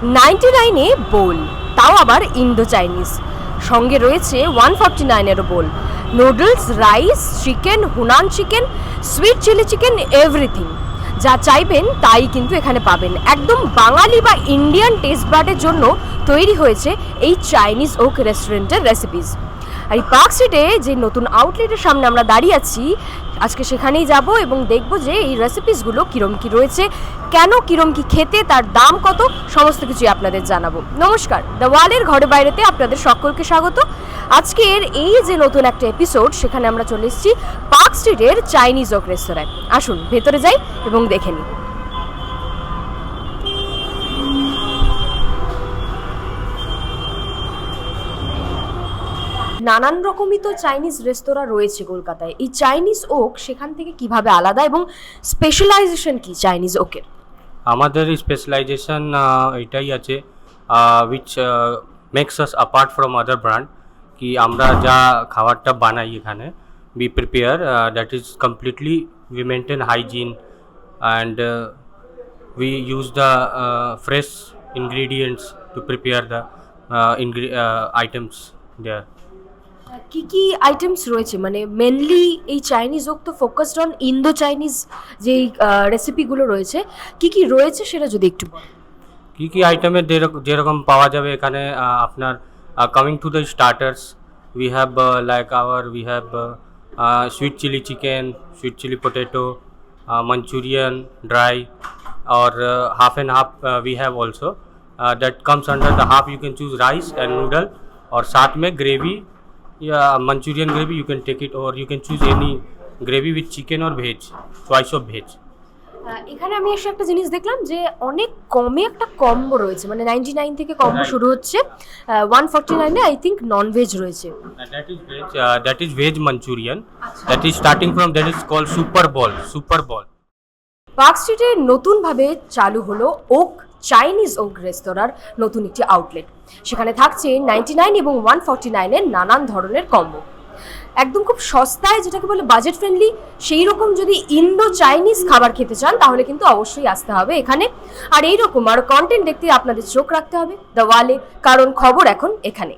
99-এ বোল, তাও আবার Indo Chinese. সঙ্গে রয়েছে 149-এরও bowl. Noodles, rice, chicken, Hunan chicken, sweet chilli chicken, everything যা চাইবেন তাই কিন্তু এখানে পাবেন। একদম বাঙালি বা ইন্ডিয়ান টেস্ট বাডের জন্য তৈরি হয়েছে এই চাইনিজ ওক রেস্টুরেন্টের রেসিপিস। আর এই পার্ক স্ট্রিটে যে নতুন আউটলেটের সামনে আমরা দাঁড়িয়ে আছি, আজকে সেখানেই যাব এবং দেখব যে এই রেসিপিসগুলো কীরম কী রয়েছে, কেন কীরম কী খেতে, তার দাম কত, সমস্ত কিছুই আপনাদের জানাবো। নমস্কার, দ্য ওয়ালের ঘরে বাইরেতে আপনাদের সকলকে স্বাগত। আজকের এই যে নতুন একটা এপিসোড, সেখানে আমরা চলে এসেছি পার্ক স্ট্রিটের চাইনিজ ওক রেস্তোরাঁয়। আসুন ভেতরে যাই এবং দেখে নিই। নানান রকমই তো চাইনিজ রেস্তোরাঁ রয়েছে কলকাতায়। এই চাইনিজ ওক সেখান থেকে কিভাবে আলাদা এবং স্পেশালাইজেশন কি চাইনিজ ওকের? আমাদের স্পেশালাইজেশন এটাই আছে which makes us apart from other brand, কি আমরা যা খাবারটা বানাই এখানে we prepare that is completely we maintain hygiene and we use the fresh ingredients to prepare the items there. কি কি আইটেমস রয়েছে? মানে মেনলি এই চাইনিজ ওক তো ফোকাসড অন ইন্দো চাইনিজ যেই রেসিপিগুলো রয়েছে, কি কি রয়েছে সেটা যদি একটু বলেন। কি কি আইটেমের যেরকম পাওয়া যাবে এখানে আপনার coming to the starters we have we have sweet chili chicken, sweet chili potato, Manchurian dry, or half and half we have also that comes under the half you can choose rice and noodle, or साथ में gravy या Manchurian gravy you can take it, or you can choose any gravy with chicken or veg, choice of veg. এখানে আমি এসে একটা জিনিস দেখলাম যে অনেক কমে একটা কম্বো রয়েছে, মানে 99 থেকে কম্বো শুরু হচ্ছে, 149-এ আই থিঙ্ক নন ভেজ রয়েছে। That is veg Manchurian. That is starting from, that is called super ball. Park স্ট্রিটে নতুনভাবে চালু হলো ওক চাইনিজ ওক রেস্তোরাঁর নতুন একটি আউটলেট। সেখানে থাকছে 99 এবং 149-এর নানান ধরনের কম্বো, একদম খুব সস্তায়, যেটাকে বলে বাজেট ফ্রেন্ডলি। সেই রকম যদি ইন্দো চাইনিজ খাবার খেতে চান তাহলে কিন্তু অবশ্যই আসতে হবে এখানে। আর এইরকম আরও কন্টেন্ট দেখতে আপনাদের চোখ রাখতে হবে দ্য ওয়ালে, কারণ খবর এখন এখানে।